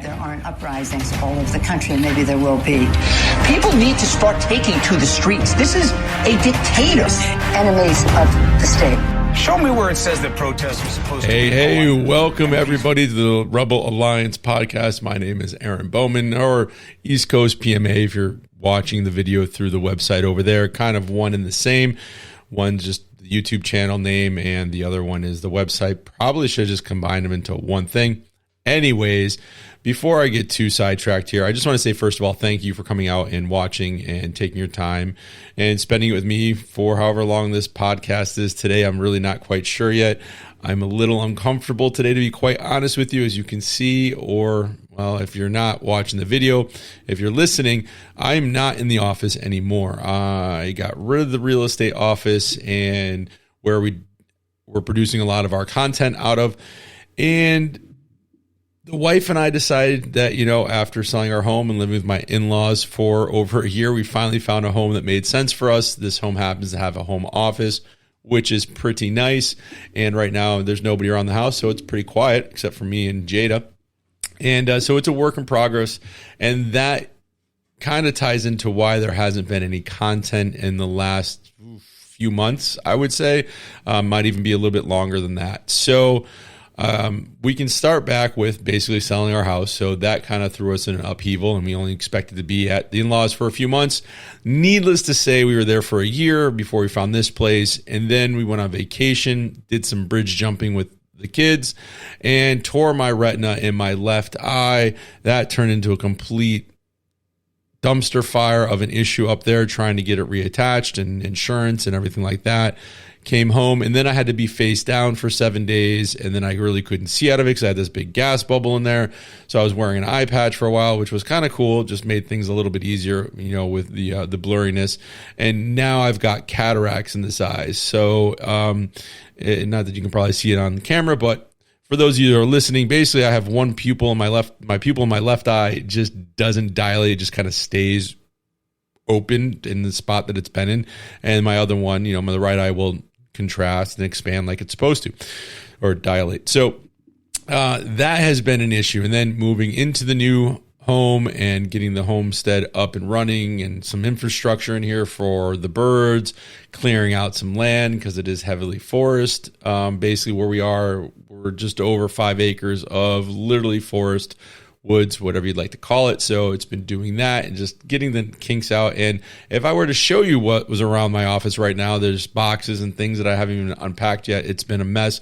There aren't uprisings all over the country, and maybe there will be. People need to start taking to the streets. This is a dictator. Enemies of the state. Show me where it says that protests are supposed to be. Hey, welcome everybody to the Rebel Alliance podcast. My name is Aaron Bowman, or East Coast PMA if you're watching the video through the website over there. Kind of one and the same. One's just the YouTube channel name, and the other one is the website. Probably should just combine them into one thing. Anyways, before I get too sidetracked here, I just want to say, first of all, thank you for coming out and watching and taking your time and spending it with me for however long this podcast is today. I'm really not quite sure yet. I'm a little uncomfortable today, to be quite honest with you, as you can see, or, well, if you're not watching the video, if you're listening, I'm not in the office anymore. I got rid of the real estate office and where we're producing a lot of our content out of, and the wife and I decided that, after selling our home and living with my in-laws for over a year, we finally found a home that made sense for us. This home happens to have a home office, which is pretty nice. And right now there's nobody around the house, so it's pretty quiet except for me and Jada. And so it's a work in progress. And that kind of ties into why there hasn't been any content in the last few months, I would say. Might even be a little bit longer than that. So we can start back with basically selling our house. So that kind of threw us in an upheaval, and we only expected to be at the in-laws for a few months. Needless to say, we were there for a year before we found this place. And then we went on vacation, did some bridge jumping with the kids, and tore my retina in my left eye. That turned into a complete dumpster fire of an issue up there, trying to get it reattached and insurance and everything like that. Came home, and then I had to be face down for 7 days, and then I really couldn't see out of it because I had this big gas bubble in there. So I was wearing an eye patch for a while, which was kind of cool. Just made things a little bit easier, with the blurriness. And now I've got cataracts in this eye. So not that you can probably see it on camera, but for those of you that are listening, basically I have one pupil in my pupil in my left eye just doesn't dilate; it just kind of stays open in the spot that it's been in, and my other one, my right eye will contrast and expand like it's supposed to, or dilate. So that has been an issue. And then moving into the new home and getting the homestead up and running, and some infrastructure in here for the birds, clearing out some land because it is heavily forest. Basically where we are, we're just over 5 acres of literally forest, woods, whatever you'd like to call it. So it's been doing that and just getting the kinks out. And if I were to show you what was around my office right now, there's boxes and things that I haven't even unpacked yet. It's been a mess,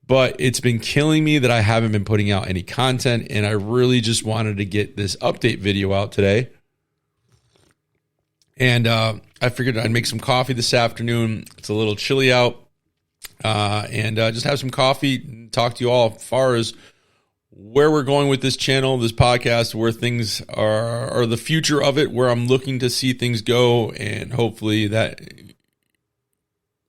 but it's been killing me that I haven't been putting out any content. And I really just wanted to get this update video out today. And I figured I'd make some coffee this afternoon. It's a little chilly out, and just have some coffee and talk to you all as far as where we're going with this channel, this podcast, where things are the future of it, where I'm looking to see things go, and hopefully that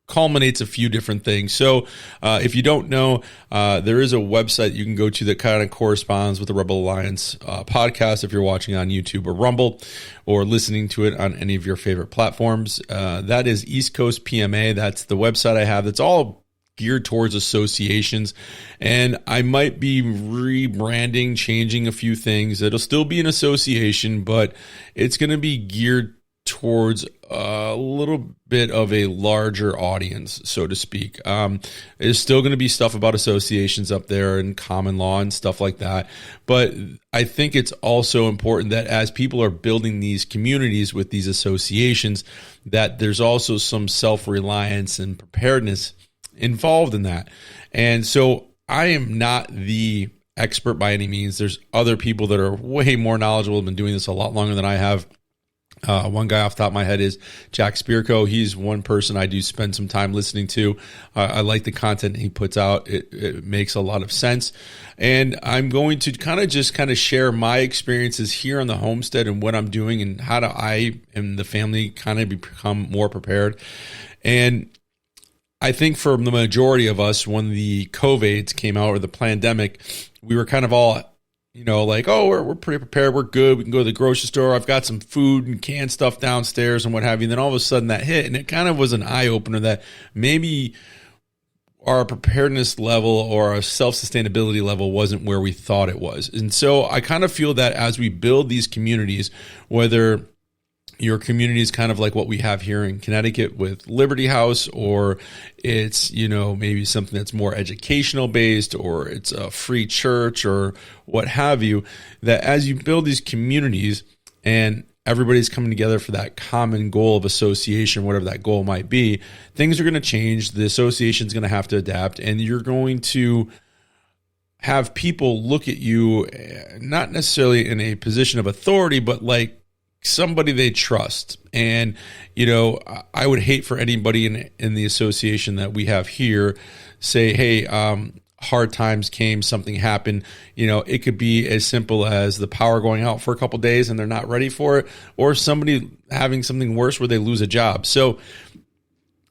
culminates a few different things. So if you don't know, there is a website you can go to that kind of corresponds with the Rebel Alliance podcast if you're watching on YouTube or Rumble, or listening to it on any of your favorite platforms. That is East Coast PMA. That's the website I have. That's all geared towards associations, and I might be rebranding, changing a few things. It'll still be an association, but it's going to be geared towards a little bit of a larger audience, so to speak. There's still going to be stuff about associations up there and common law and stuff like that, but I think it's also important that as people are building these communities with these associations, that there's also some self-reliance and preparedness involved in that. And so I am not the expert by any means. There's other people that are way more knowledgeable, have been doing this a lot longer than I have. One guy off the top of my head is Jack Spirko. He's one person I do spend some time listening to. I like the content he puts out. It makes a lot of sense. And I'm going to kind of share my experiences here on the homestead and what I'm doing and how do I and the family kind of become more prepared. And I think for the majority of us, when the COVIDs came out, or the pandemic, we were kind of all, like, oh, we're pretty prepared. We're good. We can go to the grocery store. I've got some food and canned stuff downstairs and what have you. And then all of a sudden that hit, and it kind of was an eye opener that maybe our preparedness level or our self-sustainability level wasn't where we thought it was. And so I kind of feel that as we build these communities, whether your community is kind of like what we have here in Connecticut with Liberty House, or it's, maybe something that's more educational based, or it's a free church or what have you, that as you build these communities and everybody's coming together for that common goal of association, whatever that goal might be, things are going to change. The association is going to have to adapt, and you're going to have people look at you, not necessarily in a position of authority, but like somebody they trust. And, I would hate for anybody in the association that we have here say, hey, hard times came, something happened. It could be as simple as the power going out for a couple of days and they're not ready for it, or somebody having something worse where they lose a job. So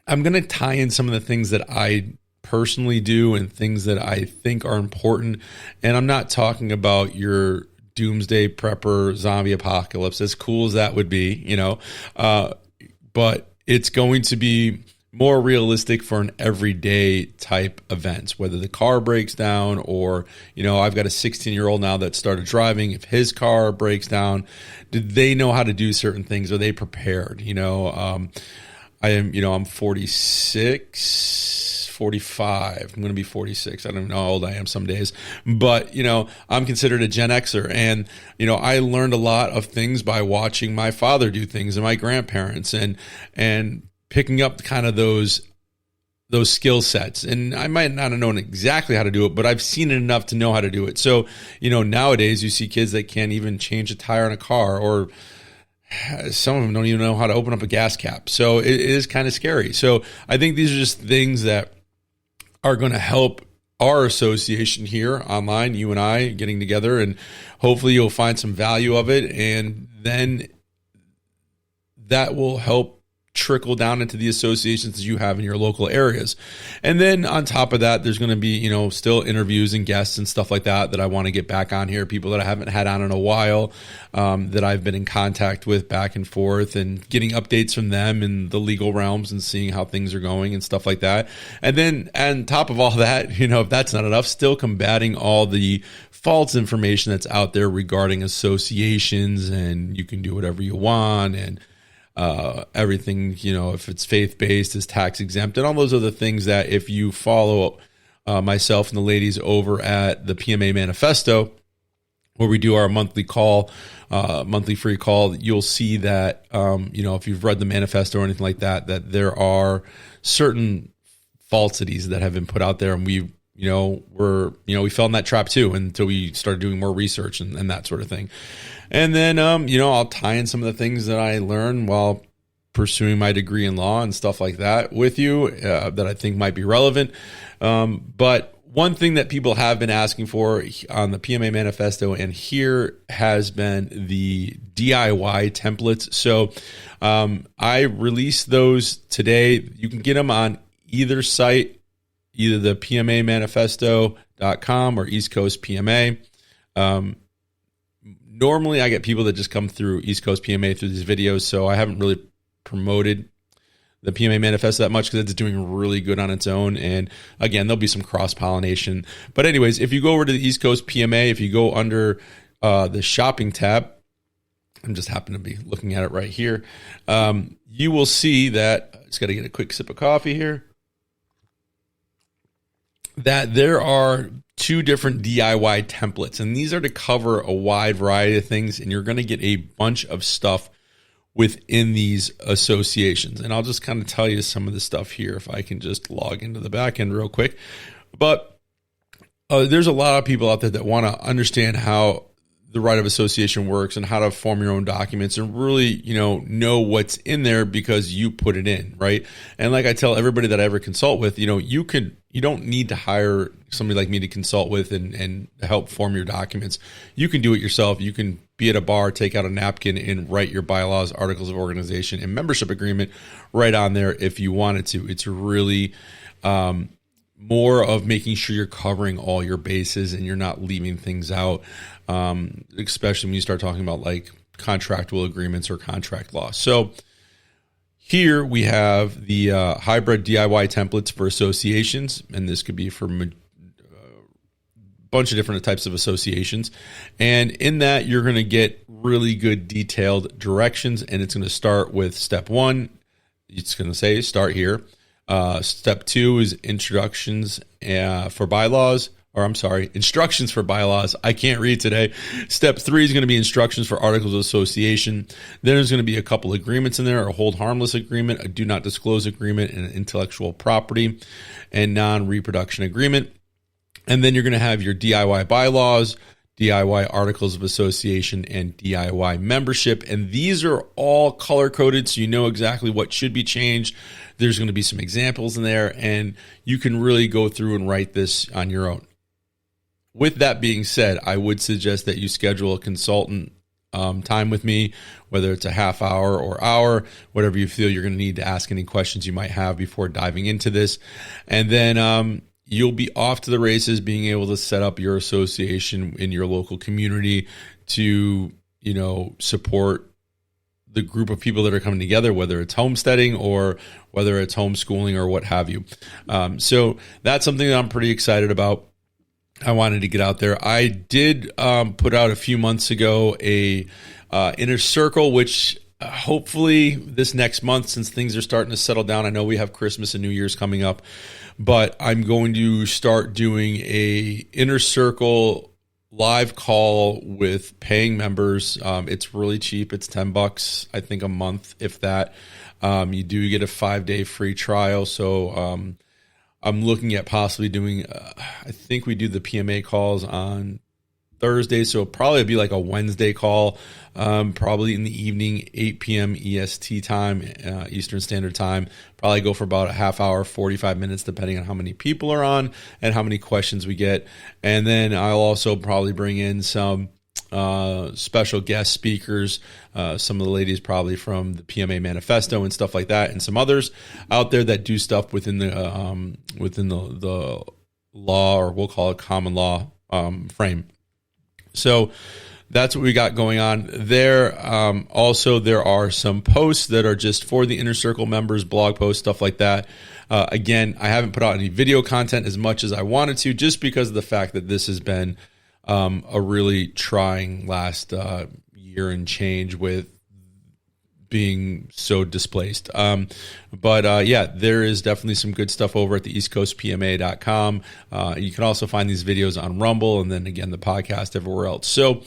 I'm going to tie in some of the things that I personally do and things that I think are important. And I'm not talking about your doomsday prepper zombie apocalypse, as cool as that would be, but it's going to be more realistic for an everyday type events, whether the car breaks down or, I've got a 16-year-old now that started driving. If his car breaks down, did they know how to do certain things? Are they prepared? I'm 45. I'm going to be 46. I don't know how old I am some days, but, I'm considered a Gen Xer. And, I learned a lot of things by watching my father do things and my grandparents and picking up kind of those skill sets. And I might not have known exactly how to do it, but I've seen it enough to know how to do it. So, nowadays you see kids that can't even change a tire on a car, or some of them don't even know how to open up a gas cap. So it is kind of scary. So I think these are just things that are going to help our association here online, you and I getting together, and hopefully you'll find some value of it. And then that will help trickle down into the associations that you have in your local areas. And then on top of that, there's going to be, still interviews and guests and stuff like that I want to get back on here, people that I haven't had on in a while, that I've been in contact with back and forth, and getting updates from them in the legal realms and seeing how things are going and stuff like that. And then on top of all that, if that's not enough, still combating all the false information that's out there regarding associations, and you can do whatever you want, and everything, if it's faith-based, is tax exempt, and all those other things that if you follow myself and the ladies over at the PMA Manifesto, where we do our monthly free call, you'll see that, if you've read the manifesto or anything like that, that there are certain falsities that have been put out there, and we fell in that trap too until we started doing more research and that sort of thing. And then, I'll tie in some of the things that I learned while pursuing my degree in law and stuff like that with you that I think might be relevant. But one thing that people have been asking for on the PMA Manifesto and here has been the DIY templates. So I released those today. You can get them on either site, either the PMAmanifesto.com or East Coast PMA. Normally I get people that just come through East Coast PMA through these videos, so I haven't really promoted the PMA Manifesto that much because it's doing really good on its own. And again, there'll be some cross-pollination. But anyways, if you go over to the East Coast PMA, if you go under the shopping tab, I'm just happen to be looking at it right here, you will see that, I just got to get a quick sip of coffee here, that there are 2 different DIY templates, and these are to cover a wide variety of things, and you're going to get a bunch of stuff within these associations. And I'll just kind of tell you some of the stuff here if I can just log into the back end real quick. But there's a lot of people out there that want to understand how the right of association works and how to form your own documents and really, know what's in there because you put it in, right? And like I tell everybody that I ever consult with, you don't need to hire somebody like me to consult with and help form your documents. You can do it yourself. You can be at a bar, take out a napkin and write your bylaws, articles of organization, and membership agreement right on there if you wanted to. It's really more of making sure you're covering all your bases and you're not leaving things out, especially when you start talking about like contractual agreements or contract law. So Here we have the hybrid DIY templates for associations, and this could be for a bunch of different types of associations. And in that, you're going to get really good detailed directions, and it's going to start with step 1. It's going to say start here. Step 2 is instructions for bylaws. Or I'm sorry, instructions for bylaws. I can't read today. Step 3 is going to be instructions for articles of association. Then there's going to be a couple agreements in there: a hold harmless agreement, a do not disclose agreement, and an intellectual property and non-reproduction agreement. And then you're going to have your DIY bylaws, DIY articles of association, and DIY membership. And these are all color-coded, so you know exactly what should be changed. There's going to be some examples in there, and you can really go through and write this on your own. With that being said, I would suggest that you schedule a consultant time with me, whether it's a half hour or hour, whatever you feel you're going to need to ask any questions you might have before diving into this. And then you'll be off to the races, being able to set up your association in your local community to, support the group of people that are coming together, whether it's homesteading or whether it's homeschooling or what have you. So that's something that I'm pretty excited about. I wanted to get out there. I did put out a few months ago a inner circle, which hopefully this next month, since things are starting to settle down, I know we have Christmas and New Year's coming up, but I'm going to start doing a inner circle live call with paying members. It's really cheap. It's $10, I think, a month, if that. You do get a 5-day free trial. So I'm looking at possibly doing, I think we do the PMA calls on Thursday, so it'll probably be like a Wednesday call, probably in the evening, 8 p.m. EST time, Eastern Standard Time. Probably go for about a half hour, 45 minutes, depending on how many people are on and how many questions we get. And then I'll also probably bring in some special guest speakers, some of the ladies probably from the PMA Manifesto and stuff like that, and some others out there that do stuff within the law, or we'll call it common law frame. So that's what we got going on there. Also, there are some posts that are just for the Inner Circle members, blog posts, stuff like that. Again, I haven't put out any video content as much as I wanted to, just because of the fact that this has been a really trying last year and change with being so displaced. But there is definitely some good stuff over at the eastcoastpma.com. You can also find these videos on Rumble, and then again, the podcast everywhere else. So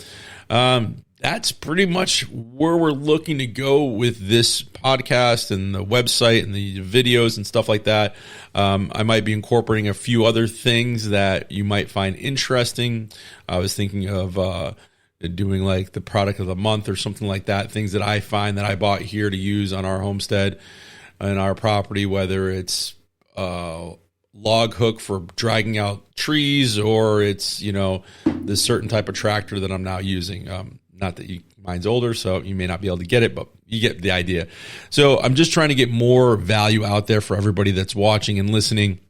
that's pretty much where we're looking to go with this podcast and the website and the videos and stuff like that. I might be incorporating a few other things that you might find interesting. I was thinking of doing like the product of the month or something like that, things that I find that I bought here to use on our homestead and our property, whether it's log hook for dragging out trees, or it's, this certain type of tractor that I'm now using. Not that mine's older, so you may not be able to get it, but you get the idea. So I'm just trying to get more value out there for everybody that's watching and listening,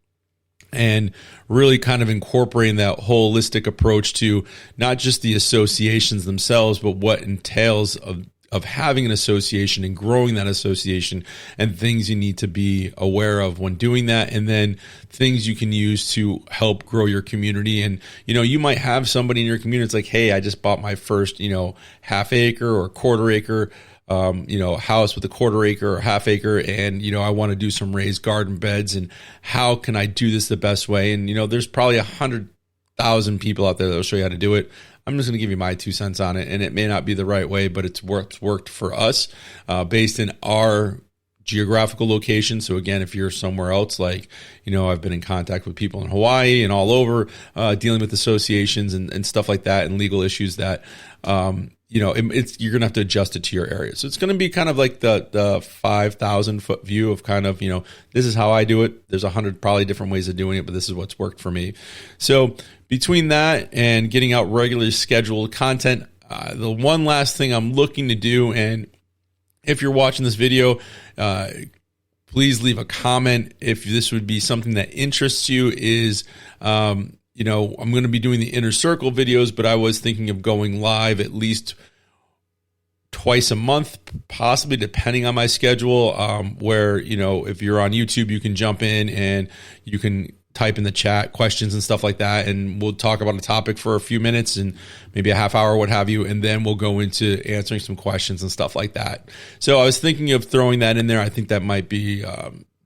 and really kind of incorporating that holistic approach to not just the associations themselves, but what entails of having an association and growing that association, and things you need to be aware of when doing that, and then things you can use to help grow your community. And, you might have somebody in your community that's like, hey, I just bought my first, half acre or quarter acre house with a quarter acre or half acre, and I want to do some raised garden beds, and how can I do this the best way? And there's probably 100,000 people out there that'll show you how to do it. I'm just going to give you my 2 cents on it, and it may not be the right way, but it's worked for us based in our geographical location. So again, if you're somewhere else, like, I've been in contact with people in Hawaii and all over dealing with associations and stuff like that, and legal issues that, you're going to have to adjust it to your area. So it's going to be kind of like the 5,000 foot view of kind of, this is how I do it. There's 100 probably different ways of doing it, but this is what's worked for me. So between that and getting out regularly scheduled content, the one last thing I'm looking to do, and if you're watching this video, please leave a comment if this would be something that interests you, is, I'm going to be doing the Inner Circle videos, but I was thinking of going live at least twice a month, possibly, depending on my schedule, where, if you're on YouTube, you can jump in and you can type in the chat questions and stuff like that, and we'll talk about a topic for a few minutes and maybe a half hour, what have you, and then we'll go into answering some questions and stuff like that. So I was thinking of throwing that in there. I think that might be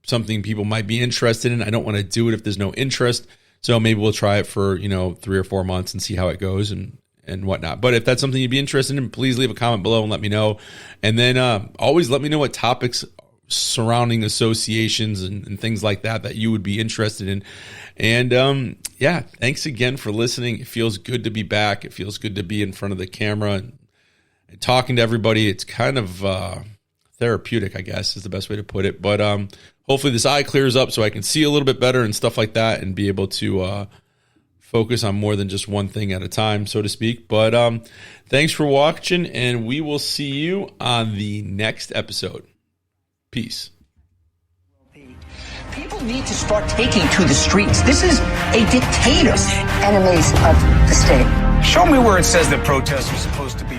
something people might be interested in. I don't want to do it if there's no interest, so maybe we'll try it for 3 or 4 months and see how it goes and whatnot. But if that's something you'd be interested in, please leave a comment below and let me know. And then always let me know what topics surrounding associations and things like that you would be interested in. And yeah, thanks again for listening. It feels good to be back. It feels good to be in front of the camera and talking to everybody. It's kind of therapeutic, I guess, is the best way to put it. But hopefully this eye clears up so I can see a little bit better and stuff like that, and be able to focus on more than just one thing at a time, so to speak. But thanks for watching, and we will see you on the next episode. Peace. People need to start taking to the streets. This is a dictator. Enemies of the state. Show me where it says that protests are supposed to be